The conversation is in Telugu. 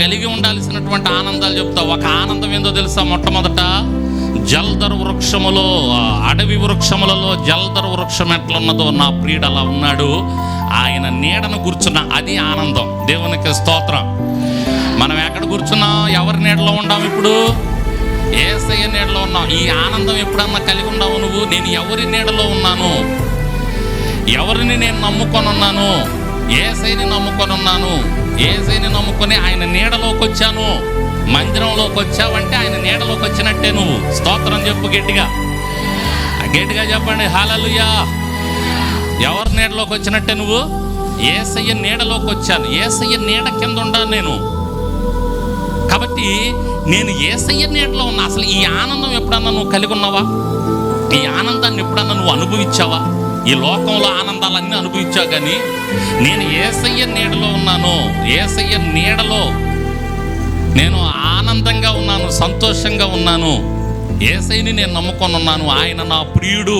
కలిగి ఉండాల్సినటువంటి ఆనందాలు చెప్తా. ఒక ఆనందం ఏందో తెలుసా? మొట్టమొదట జల్దర్ వృక్షములో, అడవి వృక్షములలో జల్దర్ వృక్షం ఎట్లున్నదో నా ప్రియుడు అలా ఉన్నాడు. ఆయన నీడను కూర్చున్న అది ఆనందం. దేవునికి స్తోత్రం. మనం ఎక్కడ కూర్చున్నాం? ఎవరి నీడలో ఉన్నాం? ఇప్పుడు యేసయ్య నీడలో ఉన్నాం. ఈ ఆనందం ఎప్పుడన్నా కలిగి ఉన్నావు నువ్వు? నేను ఎవరి నీడలో ఉన్నాను? ఎవరిని నేను నమ్ముకొని ఉన్నాను? యేసయ్యని నమ్ముకొని ఉన్నాను. యేసయ్యని నమ్ముకొని ఆయన నీడలోకి వచ్చాను. మందిరంలోకి వచ్చావంటే ఆయన నీడలోకి వచ్చినట్టే నువ్వు. స్తోత్రం చెప్పు గట్టిగా, గట్టిగా చెప్పండి హల్లెలూయా. ఎవరి నీడలోకి వచ్చినట్టే నువ్వు? యేసయ్య నీడలోకి వచ్చాను. యేసయ్య నీడ కింద ఉండాను నేను. కాబట్టి నేను యేసయ్య నీడలో ఉన్నా. అసలు ఈ ఆనందం ఎప్పుడన్నా నువ్వు కలిగి ఉన్నావా? ఈ ఆనందాన్ని ఎప్పుడన్నా నువ్వు అనుభవించావా? ఈ లోకంలో ఆనందాలన్నీ అనుభవించావు, కానీ నేను యేసయ్య నీడలో ఉన్నాను. యేసయ్య నీడలో నేను ఆనందంగా ఉన్నాను, సంతోషంగా ఉన్నాను. యేసయ్యని నేను నమ్ముకొని ఉన్నాను. ఆయన నా ప్రియుడు.